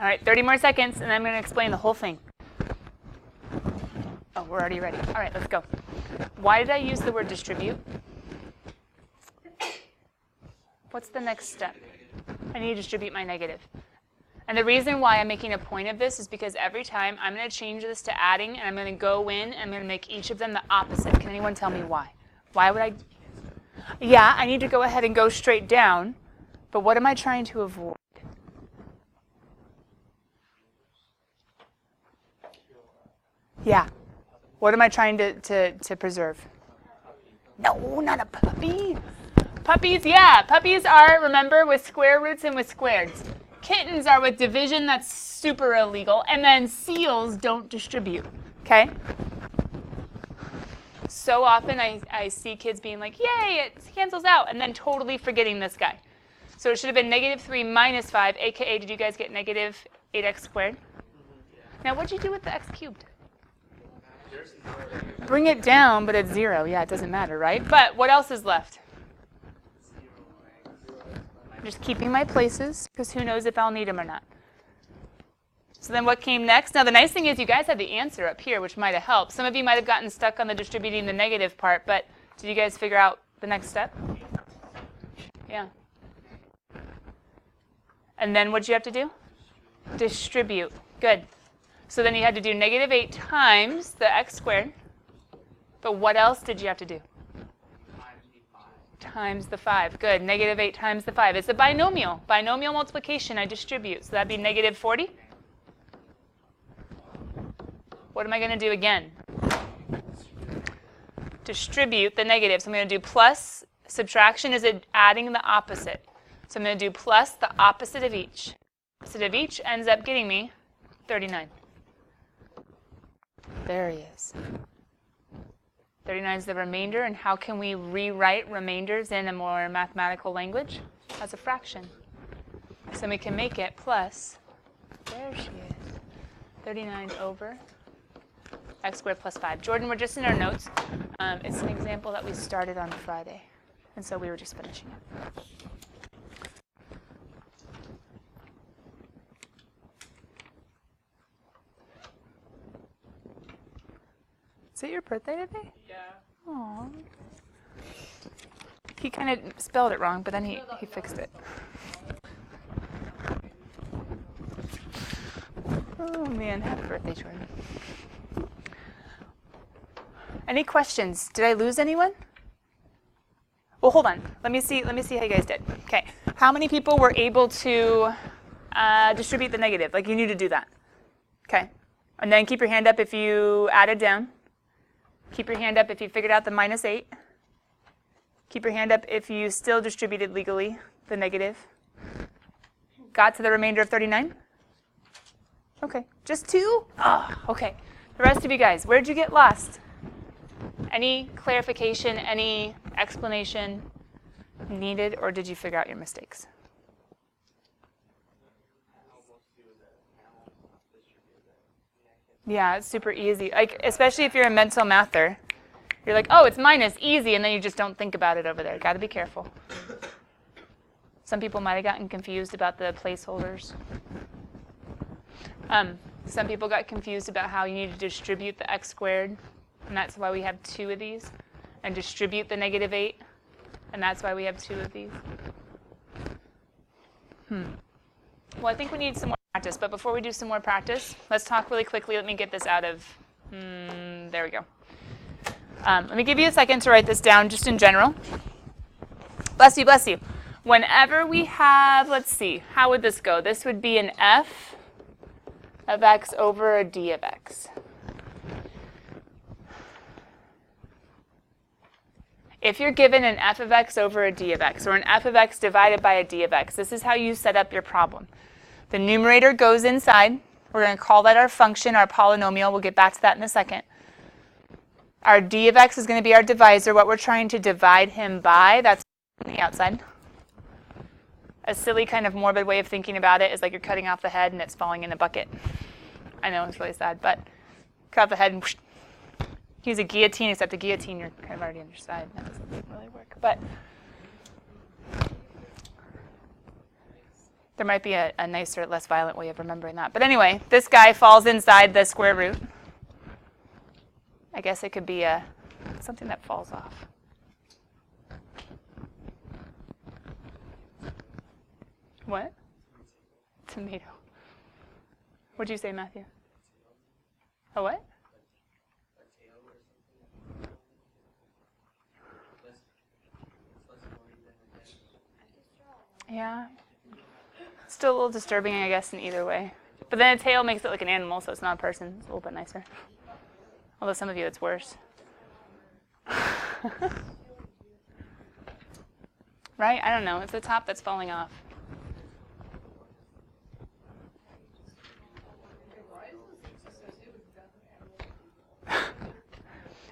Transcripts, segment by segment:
All right, 30 more seconds, and then I'm going to explain the whole thing. Oh, we're already ready. All right, let's go. Why did I use the word distribute? What's the next step? I need to distribute my negative. And the reason why I'm making a point of this is because every time I'm going to change this to adding, and I'm going to go in, and I'm going to make each of them the opposite. Can anyone tell me why? Why would I? Yeah, I need to go ahead and go straight down, but what am I trying to avoid? Yeah. What am I trying to preserve? No, not a puppy. Puppies, yeah. Puppies are, remember, with square roots and with squareds. Kittens are with division, that's super illegal. And then seals don't distribute, okay? So often I see kids being like, yay, it cancels out, and then totally forgetting this guy. So it should have been -3 minus 5, aka did you guys get negative 8x squared? Now what'd you do with the x cubed? Bring it down, but it's 0. Yeah, it doesn't matter, right? But what else is left? I'm just keeping my places, because who knows if I'll need them or not. So then what came next? Now the nice thing is you guys had the answer up here, which might have helped. Some of you might have gotten stuck on the distributing the negative part, but did you guys figure out the next step? Yeah. And then what did you have to do? Distribute. Good. So then you had to do -8 times the x squared. But what else did you have to do? Times the 5. Good. -8 times the 5. It's a binomial. Binomial multiplication. I distribute. So that'd be -40. What am I going to do again? Distribute the negative. So I'm going to do plus. Subtraction is adding the opposite. So I'm going to do plus the opposite of each. Opposite of each ends up getting me 39. There he is. 39 is the remainder, and how can we rewrite remainders in a more mathematical language? As a fraction. So we can make it plus, there she is, 39 over x squared plus 5. Jordan, we're just in our notes. It's an example that we started on Friday, and so we were just finishing it. Is it your birthday today? Yeah. Aww. He kind of spelled it wrong, but then he fixed it. Oh man, happy birthday, Jordan. Any questions? Did I lose anyone? Well, hold on. Let me see how you guys did. Okay. How many people were able to distribute the negative? Like you need to do that. Okay. And then keep your hand up if you added down. Keep your hand up if you figured out the -8. Keep your hand up if you still distributed legally the negative. Got to the remainder of 39? Okay. Just 2? Oh, okay. The rest of you guys, where'd you get lost? Any clarification, any explanation needed, or did you figure out your mistakes? Yeah, it's super easy. Like, especially if you're a mental mather. You're like, oh, it's minus, easy, and then you just don't think about it over there. Got to be careful. Some people might have gotten confused about the placeholders. Some people got confused about how you need to distribute the x squared, and that's why we have 2 of these, and distribute the -8, and that's why we have 2 of these. Well, I think we need some more practice, but before we do some more practice, let's talk really quickly. Let me get this out of, there we go. Let me give you a second to write this down just in general. Bless you, bless you. Whenever we have, let's see, how would this go? This would be an f of x over a d of x. If you're given an f of x over a d of x, or an f of x divided by a d of x, this is how you set up your problem. The numerator goes inside. We're going to call that our function, our polynomial. We'll get back to that in a second. Our d of x is going to be our divisor, what we're trying to divide him by. That's on the outside. A silly kind of morbid way of thinking about it is like you're cutting off the head and it's falling in a bucket. I know it's really sad, but cut off the head and whoosh. Use a guillotine, except a guillotine you're kind of already on your side. That doesn't really work. But There might be a nicer, less violent way of remembering that. But anyway, this guy falls inside the square root. I guess it could be something that falls off. What? Tomato. What'd you say, Matthew? A what? Yeah. Still a little disturbing, I guess, in either way. But then a tail makes it like an animal, so it's not a person. It's a little bit nicer. Although some of you, it's worse. Right? I don't know. It's the top that's falling off.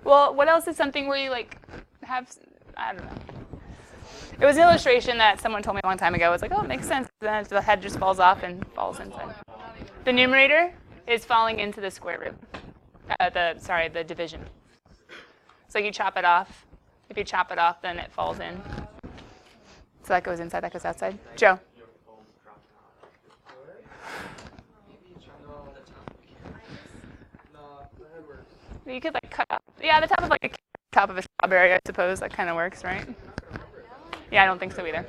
Well, what else is something where you like have, I don't know. It was an illustration that someone told me a long time ago. It's like, oh, it makes sense. Then the head just falls off and falls inside. The numerator is falling into the square root. The division. So you chop it off. If you chop it off, then it falls in. So that goes inside, that goes outside. Joe. You could like cut up. Yeah, the top of like a top of a strawberry, I suppose. That kind of works, right? Yeah, I don't think so either.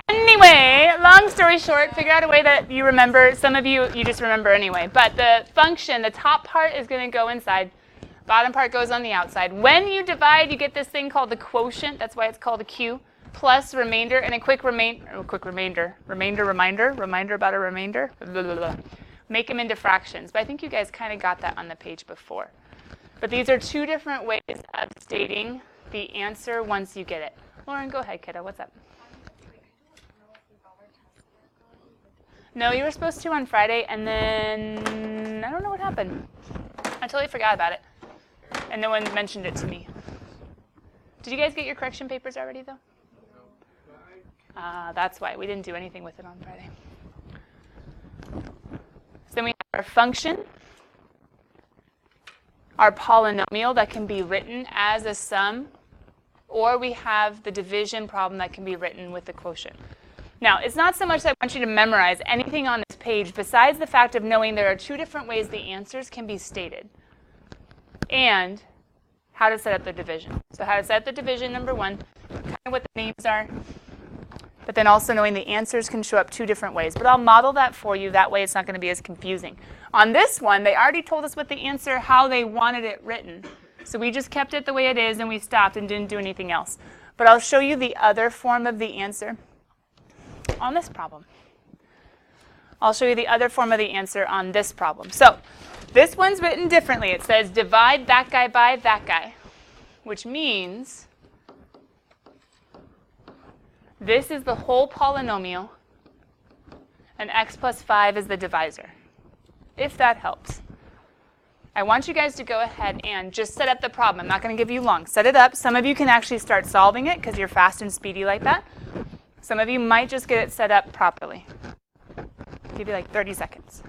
Anyway, long story short, figure out a way that you remember. Some of you just remember anyway. But the function, the top part is going to go inside. Bottom part goes on the outside. When you divide, you get this thing called the quotient. That's why it's called a Q. Plus remainder, and a reminder about a remainder. Blah, blah, blah. Make them into fractions. But I think you guys kind of got that on the page before. But these are two different ways of stating the answer once you get it. Lauren, go ahead, kiddo. What's up? No, you were supposed to on Friday, and then I don't know what happened. I totally forgot about it, and no one mentioned it to me. Did you guys get your correction papers already, though? That's why. We didn't do anything with it on Friday. So then we have our function, our polynomial that can be written as a sum, or we have the division problem that can be written with the quotient. Now, it's not so much that I want you to memorize anything on this page besides the fact of knowing there are two different ways the answers can be stated and how to set up the division. So how to set up the division, number one, kind of what the names are, but then also knowing the answers can show up two different ways. But I'll model that for you. That way it's not going to be as confusing. On this one, they already told us what the answer, how they wanted it written. So we just kept it the way it is, and we stopped and didn't do anything else. But I'll show you the other form of the answer on this problem. I'll show you the other form of the answer on this problem. So this one's written differently. It says divide that guy by that guy, which means this is the whole polynomial, and x plus 5 is the divisor, if that helps. I want you guys to go ahead and just set up the problem. I'm not going to give you long. Set it up. Some of you can actually start solving it because you're fast and speedy like that. Some of you might just get it set up properly. I'll give you like 30 seconds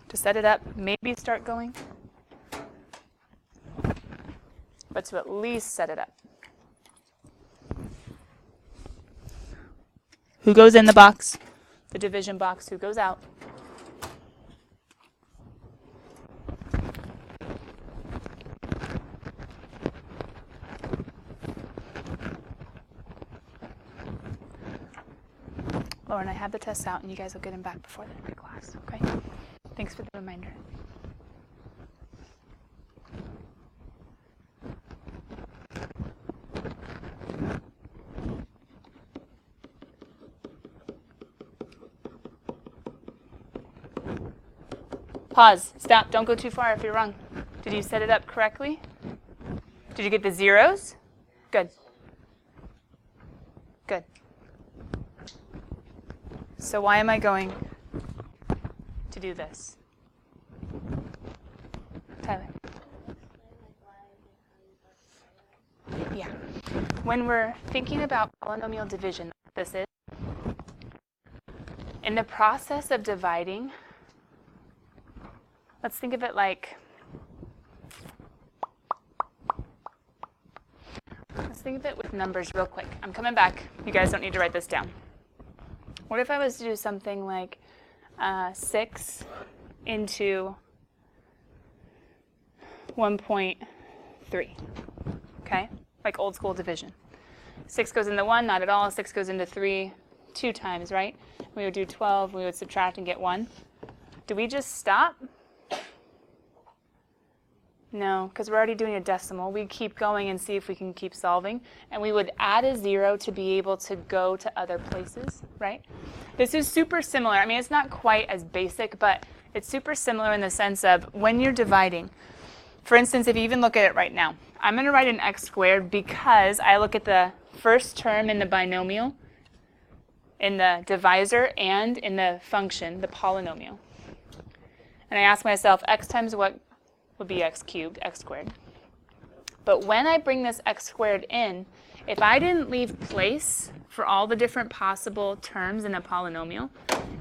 to set it up, maybe start going, but to at least set it up. Who goes in the box? The division box. Who goes out? Lauren, I have the tests out, and you guys will get them back before the end of class, okay? Thanks for the reminder. Pause. Stop. Don't go too far if you're wrong. Did you set it up correctly? Did you get the zeros? Good. Good. So why am I going to do this? Tyler. Yeah. When we're thinking about polynomial division, this is, in the process of dividing, let's think of it like Let's think of it with numbers real quick. I'm coming back. You guys don't need to write this down. What if I was to do something like 6 into 1.3, okay? Like old school division. 6 goes into 1, not at all. 6 goes into 3, 2 times, right? We would do 12, we would subtract and get 1. Do we just stop? No, because we're already doing a decimal. We'd keep going and see if we can keep solving. And we would add a 0 to be able to go to other places, right? This is super similar. I mean, it's not quite as basic, but it's super similar in the sense of when you're dividing. For instance, if you even look at it right now, I'm going to write an x squared because I look at the first term in the binomial, in the divisor, and in the function, the polynomial. And I ask myself, x times what would be x cubed, x squared. But when I bring this x squared in, if I didn't leave place for all the different possible terms in a polynomial,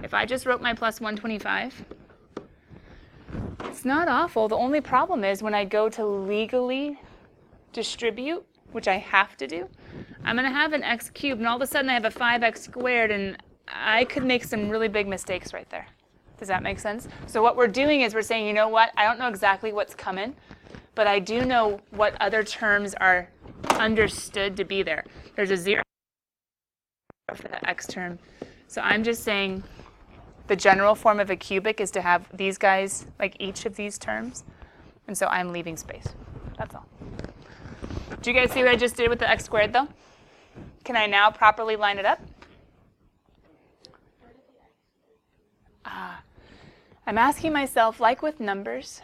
if I just wrote my plus 125, it's not awful. The only problem is when I go to legally distribute, which I have to do, I'm going to have an x cubed, and all of a sudden I have a 5x squared, and I could make some really big mistakes right there. Does that make sense? So what we're doing is we're saying, you know what, I don't know exactly what's coming, but I do know what other terms are understood to be there. There's a 0 for the x term. So I'm just saying the general form of a cubic is to have these guys, like each of these terms. And so I'm leaving space. That's all. Do you guys see what I just did with the x squared, though? Can I now properly line it up? I'm asking myself, like with numbers,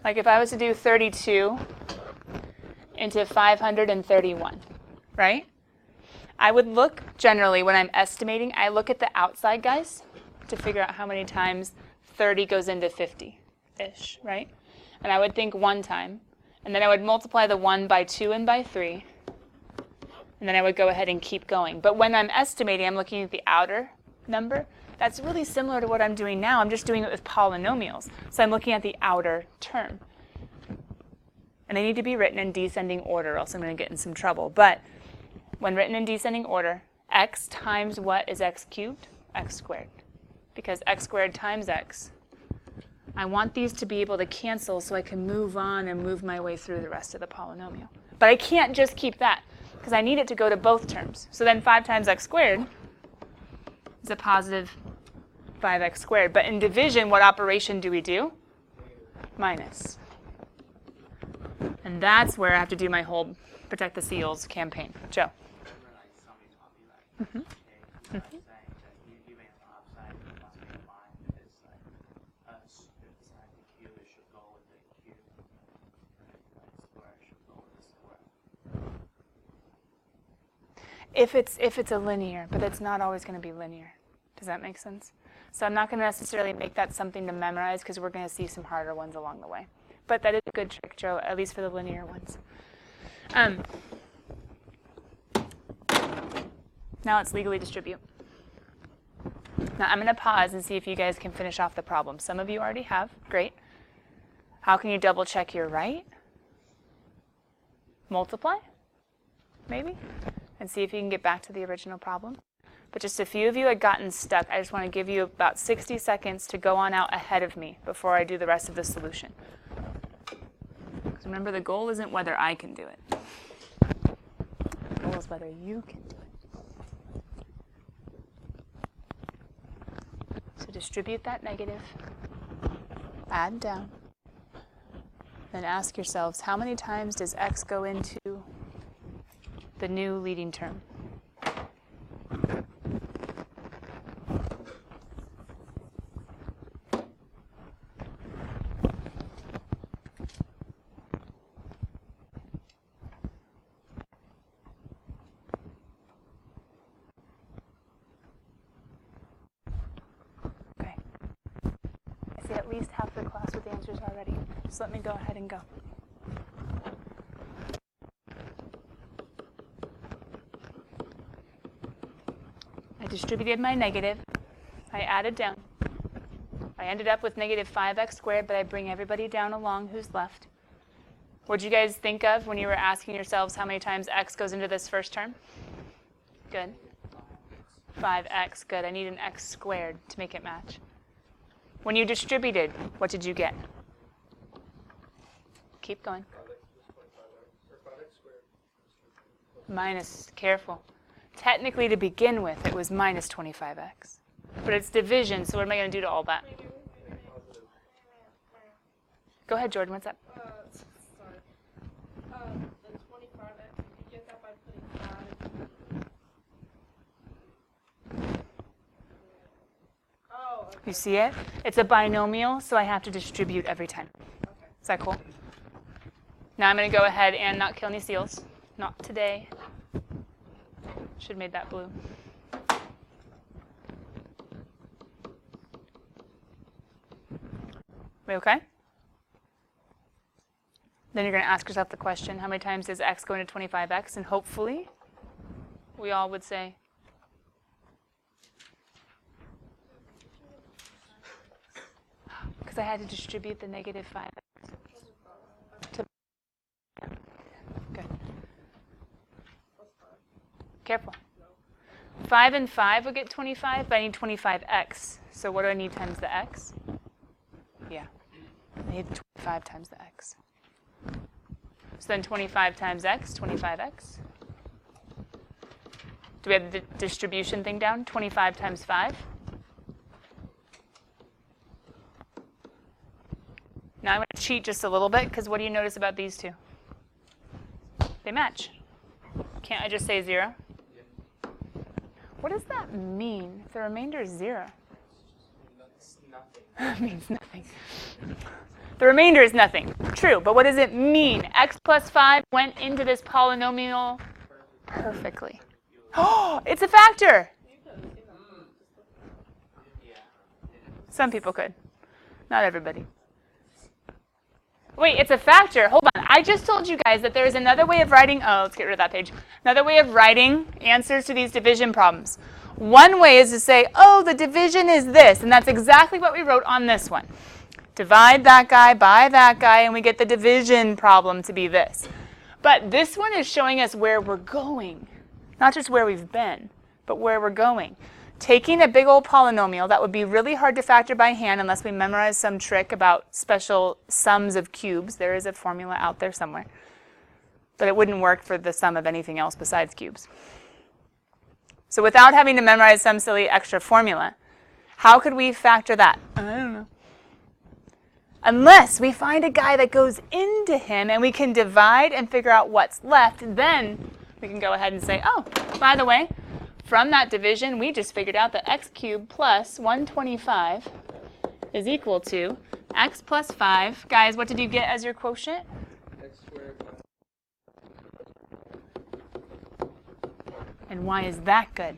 like if I was to do 32 into 531, right? I would look, generally, when I'm estimating, I look at the outside guys to figure out how many times 30 goes into 50-ish, right? And I would think 1 time, and then I would multiply the 1 by 2 and by 3, and then I would go ahead and keep going. But when I'm estimating, I'm looking at the outer number. That's really similar to what I'm doing now. I'm just doing it with polynomials. So I'm looking at the outer term. And they need to be written in descending order, or else I'm going to get in some trouble. But when written in descending order, x times what is x cubed? X squared. Because x squared times x. I want these to be able to cancel so I can move on and move my way through the rest of the polynomial. But I can't just keep that, because I need it to go to both terms. So then 5 times x squared is a positive 5x squared. But in division, what operation do we do? Minus. And that's where I have to do my whole Protect the Seals campaign. Joe. Mm-hmm. Mm-hmm. If it's a linear, but it's not always going to be linear. Does that make sense? So I'm not going to necessarily make that something to memorize because we're going to see some harder ones along the way. But that is a good trick, Joe, at least for the linear ones. Now let's legally distribute. Now I'm going to pause and see if you guys can finish off the problem. Some of you already have. Great. How can you double check you're right? Multiply, maybe? And see if you can get back to the original problem. But just a few of you had gotten stuck. I just want to give you about 60 seconds to go on out ahead of me before I do the rest of the solution. Because remember, the goal isn't whether I can do it. The goal is whether you can do it. So distribute that negative, add down, then ask yourselves, how many times does x go into the new leading term? Okay. I see at least half the class with the answers already. So let me go ahead and go. I distributed my negative. I added down. I ended up with negative 5x squared, but I bring everybody down along who's left. What did you guys think of when you were asking yourselves how many times x goes into this first term? Good. 5x, good. I need an x squared to make it match. When you distributed, what did you get? Keep going. Minus, careful. Technically, to begin with, it was minus 25x. But it's division, so what am I going to do to all that? Go ahead, Jordan, what's up? Sorry. The 25x, you get that by putting 5. Oh, okay. You see it? It's a binomial, so I have to distribute every time. Okay. Is that cool? Now I'm going to go ahead and not kill any seals. Not today. Should have made that blue. We okay? Then you're going to ask yourself the question, how many times is x going to 25x? And hopefully, we all would say, because I had to distribute the negative 5x. Good. Careful. 5 and 5 would get 25, but I need 25x. So what do I need times the x? Yeah, I need 25 times the x. So then 25 times x, 25x. Do we have the distribution thing down? 25 times 5. Now I'm going to cheat just a little bit, because what do you notice about these two? They match. Can't I just say 0? What does that mean if the remainder is 0? It means nothing. The remainder is nothing. True, but what does it mean? X plus 5 went into this polynomial perfectly. Oh, it's a factor. Some people could. Not everybody. Wait, it's a factor. Hold on. I just told you guys that there is another way of writing. Oh, let's get rid of that page. Another way of writing answers to these division problems. One way is to say, oh, the division is this. And that's exactly what we wrote on this one. Divide that guy by that guy, and we get the division problem to be this. But this one is showing us where we're going. Not just where we've been, but where we're going. Taking a big old polynomial that would be really hard to factor by hand unless we memorize some trick about special sums of cubes. There is a formula out there somewhere. But it wouldn't work for the sum of anything else besides cubes. So without having to memorize some silly extra formula, how could we factor that? I don't know. Unless we find a guy that goes into him and we can divide and figure out what's left, then we can go ahead and say, oh, by the way, from that division, we just figured out that x cubed plus 125 is equal to x plus 5. Guys, what did you get as your quotient? X squared. And why is that good?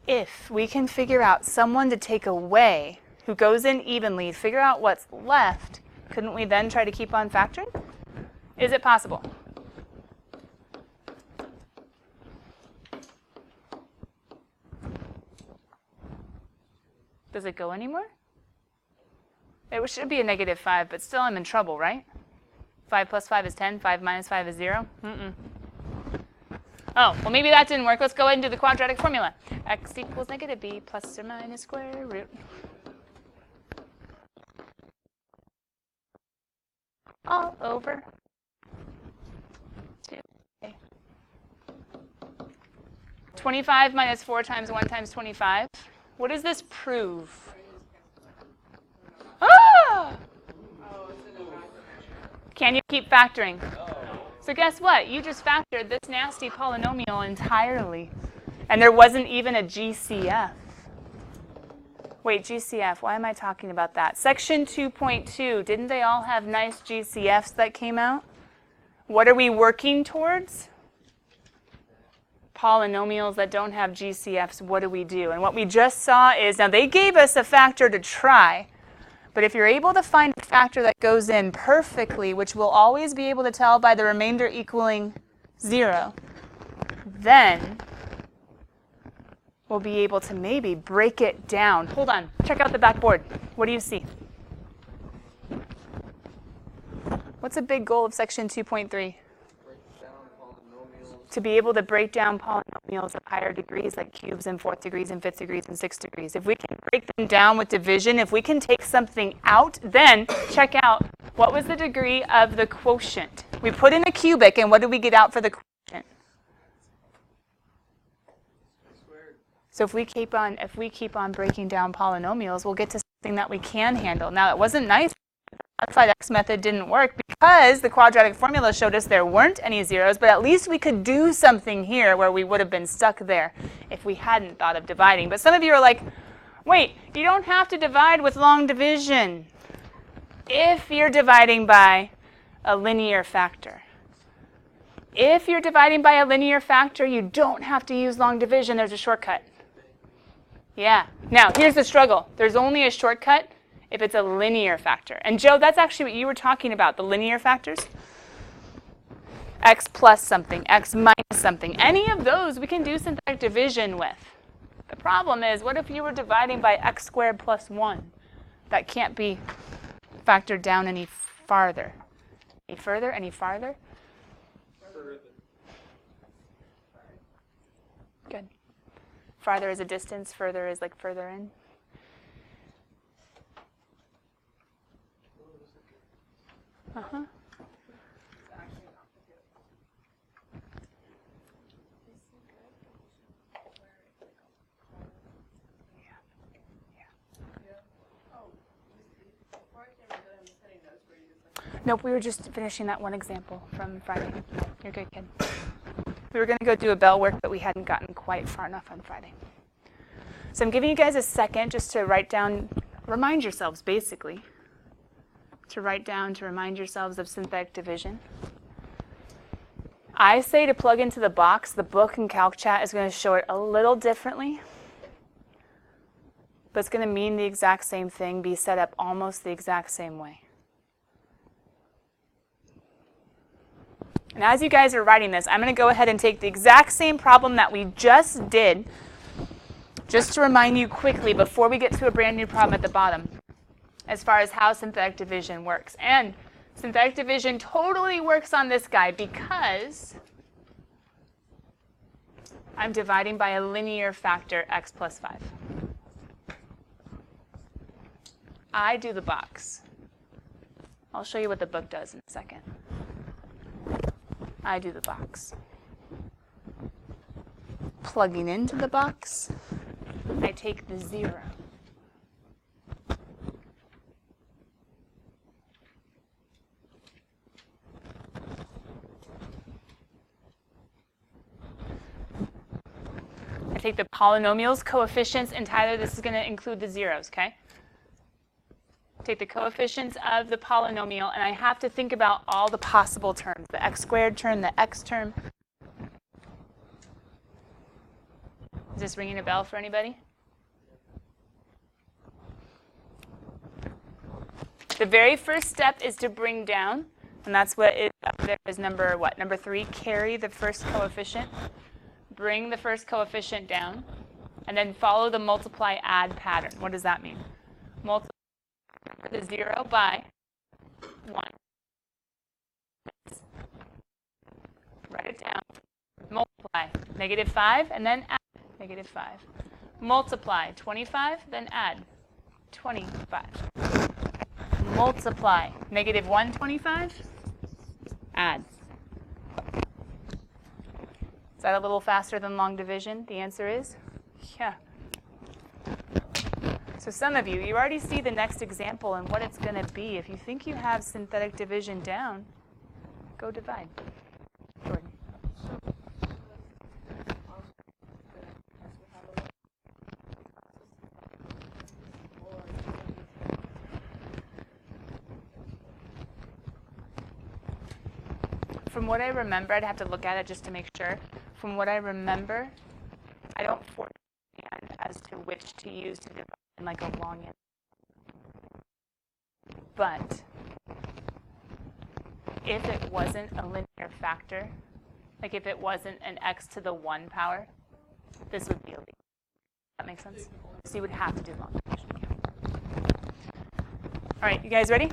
If we can figure out someone to take away who goes in evenly, figure out what's left, couldn't we then try to keep on factoring? Is it possible? Does it go anymore? It should be a negative 5, but still I'm in trouble, right? 5 plus 5 is 10. 5 minus 5 is 0. Oh, well, maybe that didn't work. Let's go ahead and do the quadratic formula. X equals negative b plus or minus square root. All over 2a. 25 minus 4 times 1 times 25. What does this prove? Ah! Can you keep factoring? So guess what? You just factored this nasty polynomial entirely. And there wasn't even a GCF. Wait, GCF, why am I talking about that? Section 2.2, didn't they all have nice GCFs that came out? What are we working towards? Polynomials that don't have GCFs, what do we do? And what we just saw is, now they gave us a factor to try, but if you're able to find a factor that goes in perfectly, which we'll always be able to tell by the remainder equaling 0, then we'll be able to maybe break it down. Hold on, check out the backboard. What do you see? What's What's a big goal of section 2.3? Break down polynomials. To be able to break down polynomials of higher degrees, like cubes and 4th degrees and 5th degrees and 6th degrees. If we can break them down with division, if we can take something out, then check out, what was the degree of the quotient? We put in a cubic, and what did we get out for the quotient? Squared. So if we keep on breaking down polynomials, we'll get to something that we can handle. Now, it wasn't nice. The modified x method didn't work because the quadratic formula showed us there weren't any zeros, but at least we could do something here where we would have been stuck there if we hadn't thought of dividing. But some of you are like, wait, you don't have to divide with long division if you're dividing by a linear factor. If you're dividing by a linear factor, you don't have to use long division. There's a shortcut. Yeah. Now, here's the struggle. There's only a shortcut if it's a linear factor. And Joe, that's actually what you were talking about, the linear factors. X plus something, x minus something. Any of those we can do synthetic division with. The problem is, what if you were dividing by x squared plus 1? That can't be factored down any farther. Any further? Any farther? Good. Farther is a distance, further is like further in. Uh-huh. Nope, we were just finishing that one example from Friday. You're good, kid. We were going to go do a bell work, but we hadn't gotten quite far enough on Friday. So I'm giving you guys a second just to write down, remind yourselves basically, to remind yourselves of synthetic division. I say to plug into the box. The book and Calc Chat is going to show it a little differently, but it's going to mean the exact same thing, be set up almost the exact same way. And as you guys are writing this, I'm going to go ahead and take the exact same problem that we just did, just to remind you quickly before we get to a brand new problem at the bottom, as far as how synthetic division works. And synthetic division totally works on this guy because I'm dividing by a linear factor, x plus 5. I do the box. I'll show you what the book does in a second. I do the box. Plugging into the box, I take the 0. I take the polynomials, coefficients, and Tyler, this is going to include the zeros, okay? Take the coefficients of the polynomial, and I have to think about all the possible terms, the x squared term, the x term. Is this ringing a bell for anybody? The very first step is to bring down, and that's what is up there is number what? Number 3, carry the first coefficient. Bring the first coefficient down, and then follow the multiply add pattern. What does that mean? Multiply the 0 by 1. Write it down. Multiply -5, and then add -5. Multiply 25, then add 25. Multiply -125, add. Is that a little faster than long division? The answer is, yeah. So some of you already see the next example and what it's going to be. If you think you have synthetic division down, go divide. Jordan. From what I remember, I'd have to look at it just to make sure. From what I remember, I don't forecast as to which to use to divide in like a long end. But if it wasn't a linear factor, like if it wasn't an x to the 1 power, this would be a leap. That makes sense? So you would have to do long division. All right, you guys ready?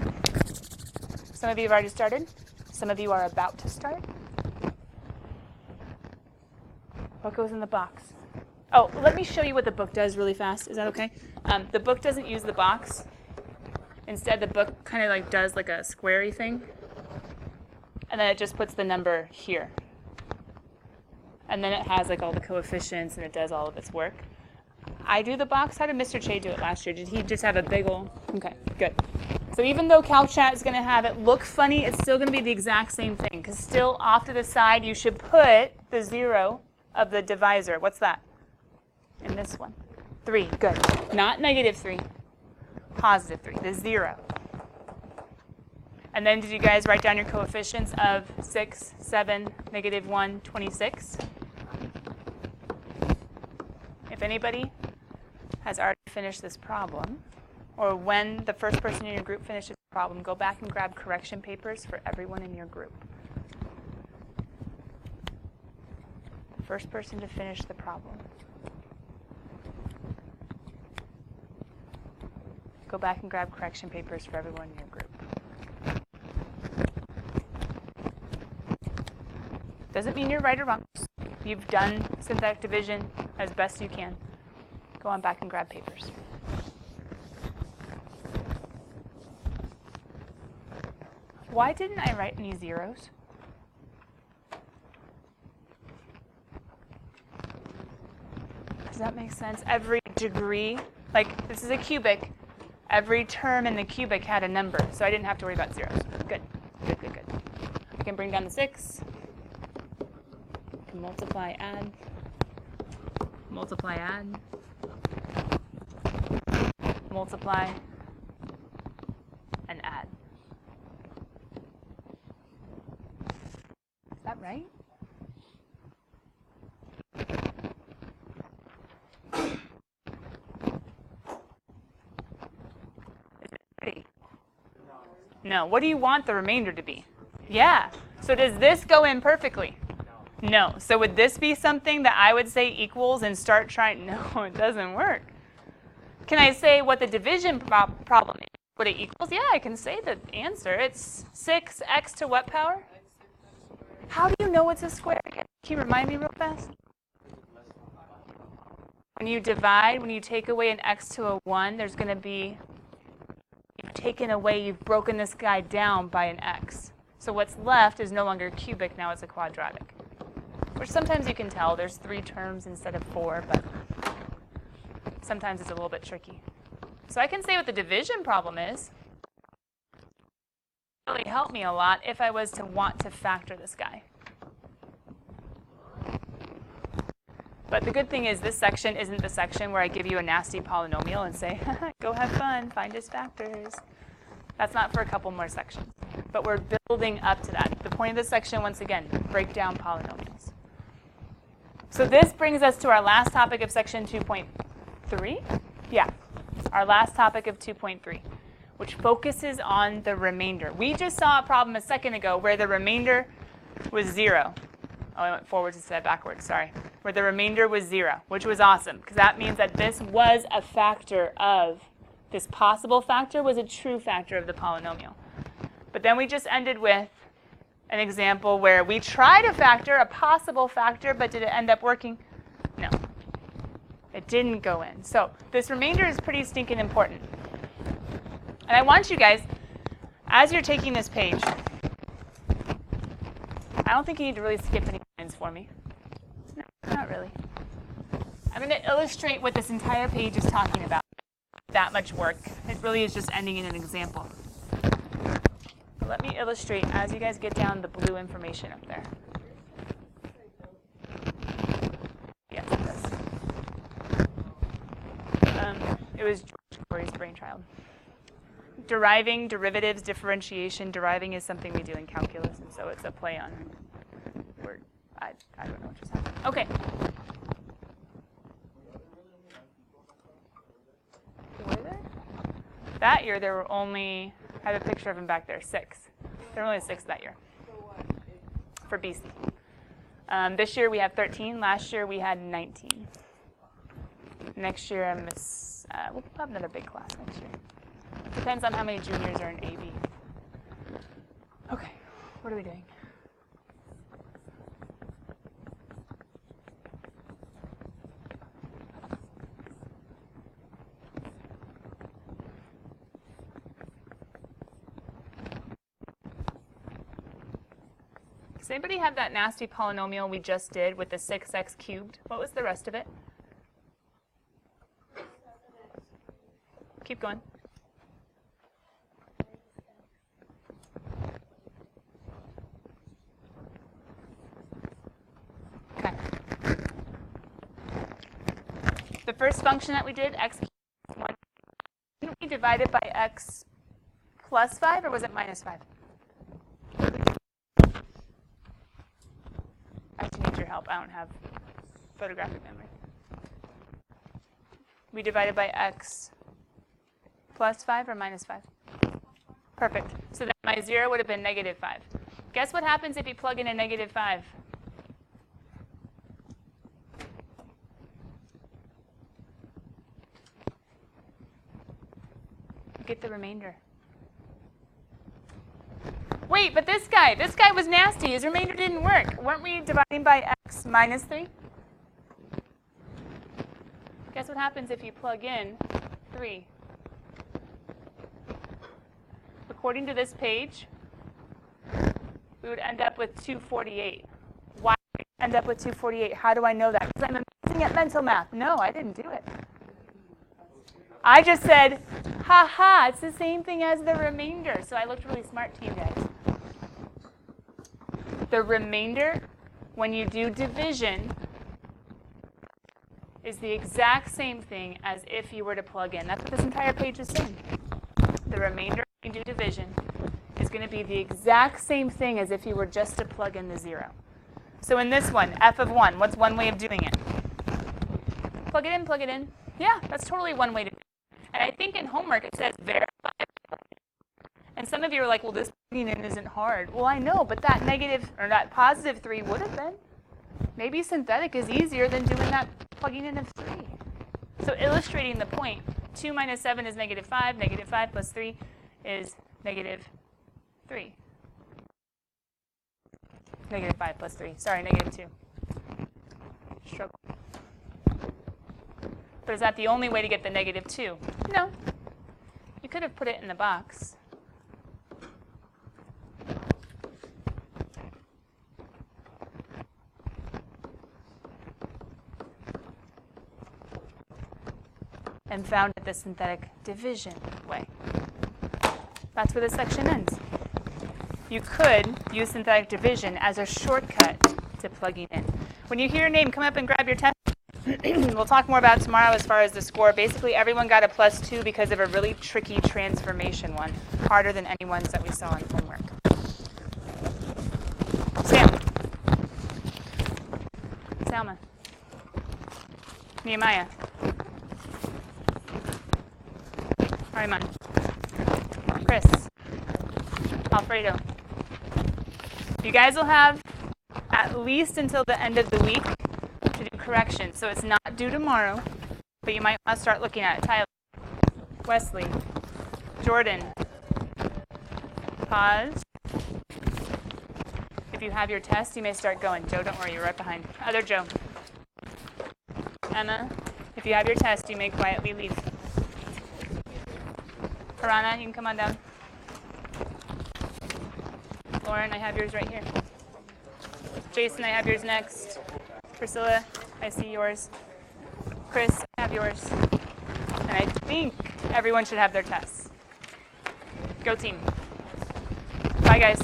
Some of you have already started. Some of you are about to start. What goes in the box? Oh, let me show you what the book does really fast. Is that okay? The book doesn't use the box. Instead, the book kind of like does like a squarey thing. And then it just puts the number here. And then it has like all the coefficients and it does all of its work. I do the box. How did Mr. Che do it last year? Did he just have a big ol'? Okay, good. So even though CalChat is going to have it look funny, it's still going to be the exact same thing. Because still off to the side, you should put the 0 of the divisor. What's that? In this one. 3, good. Not -3, +3, the 0. And then did you guys write down your coefficients of 6, 7, -1, 26? If anybody has already finished this problem, or when the first person in your group finishes the problem, go back and grab correction papers for everyone in your group. The first person to finish the problem. Go back and grab correction papers for everyone in your group. Doesn't mean you're right or wrong. You've done synthetic division as best you can. Go on back and grab papers. Why didn't I write any zeros? Does that make sense? Every degree, like this is a cubic, every term in the cubic had a number, so I didn't have to worry about zeros. Good, good, good, good. I can bring down the 6. I can multiply, add, multiply, add, multiply, and add. Is that right? Is it pretty? No. What do you want the remainder to be? Yeah. So does this go in perfectly? No. So would this be something that I would say equals and start trying? No, it doesn't work. Can I say what the division problem is? What it equals? Yeah, I can say the answer. It's 6x to what power? How do you know it's a square? Can you remind me real fast? When you divide, when you take away an x to a 1, there's going to be, you've taken away, you've broken this guy down by an x. So what's left is no longer cubic, now it's a quadratic. Which sometimes you can tell there's 3 terms instead of 4, but sometimes it's a little bit tricky. So I can say what the division problem is. It would really help me a lot if I was to want to factor this guy. But the good thing is this section isn't the section where I give you a nasty polynomial and say, go have fun, find its factors. That's not for a couple more sections. But we're building up to that. The point of this section, once again, break down polynomials. So this brings us to our last topic of section 2.3. Yeah, our last topic of 2.3, which focuses on the remainder. We just saw a problem a second ago where the remainder was 0. Oh, I went forwards instead of backwards, sorry. Where the remainder was 0, which was awesome, because that means that this was a factor of, this possible factor was a true factor of the polynomial. But then we just ended with an example where we tried to factor a possible factor, but did it end up working? No. It didn't go in. So this remainder is pretty stinking important. And I want you guys, as you're taking this page, I don't think you need to really skip any lines for me. No, not really. I'm going to illustrate what this entire page is talking about. That much work. It really is just ending in an example. Let me illustrate as you guys get down the blue information up there. Yes, it does. It was George Corey's brainchild. Deriving, derivatives, differentiation. Deriving is something we do in calculus, and so it's a play on word. I don't know what just happened. Okay. Were there? That year there were only, I have a picture of him back there, 6. There were only 6 that year for BC. This year we have 13. Last year we had 19. Next year we'll have another big class next year. Depends on how many juniors are in AB. Okay, what are we doing? Does anybody have that nasty polynomial we just did with the 6x cubed? What was the rest of it? Keep going. Okay. The first function that we did, x cubed, 1. Didn't we divide it by x plus 5, or was it minus 5? I actually need your help. I don't have photographic memory. We divided by x plus 5 or minus 5? Perfect. So then my 0 would have been negative 5. Guess what happens if you plug in a negative 5? You get the remainder. Wait, but this guy was nasty. His remainder didn't work. Weren't we dividing by x minus 3? Guess what happens if you plug in 3? According to this page, we would end up with 248. Why would we end up with 248? How do I know that? Because I'm amazing at mental math. No, I didn't do it. I just said, ha ha, it's the same thing as the remainder. So I looked really smart to you guys. The remainder, when you do division, is the exact same thing as if you were to plug in. That's what this entire page is saying. The remainder, when you do division, is going to be the exact same thing as if you were just to plug in the 0. So in this one, f of 1, what's one way of doing it? Plug it in, plug it in. Yeah, that's totally one way to do it. And I think in homework it says verify. And some of you are like, well, this plugging in isn't hard. Well, I know, but that negative or that positive 3 would have been. Maybe synthetic is easier than doing that plugging in of 3. So illustrating the point, 2 minus 7 is negative 5. Negative 5 plus 3 is negative 3. Negative 5 plus 3. Sorry, negative 2. Struggle. But is that the only way to get the negative 2? No. You could have put it in the box. And found it the synthetic division way. That's where this section ends. You could use synthetic division as a shortcut to plugging in. When you hear your name, come up and grab your test. We'll talk more about it tomorrow as far as the score. Basically, everyone got a +2 because of a really tricky transformation one, harder than any ones that we saw in homework. Sam. Salma. Nehemiah. Ariman. Chris. Alfredo. You guys will have at least until the end of the week to do corrections. So it's not due tomorrow, but you might want to start looking at it. Tyler. Wesley. Jordan. Pause. If you have your test, you may start going. Joe, don't worry, you're right behind. Other Joe. Emma, if you have your test, you may quietly leave. Harana, you can come on down. Lauren, I have yours right here. Jason, I have yours next. Priscilla, I see yours. Chris, I have yours. And I think everyone should have their tests. Go team. Bye, guys.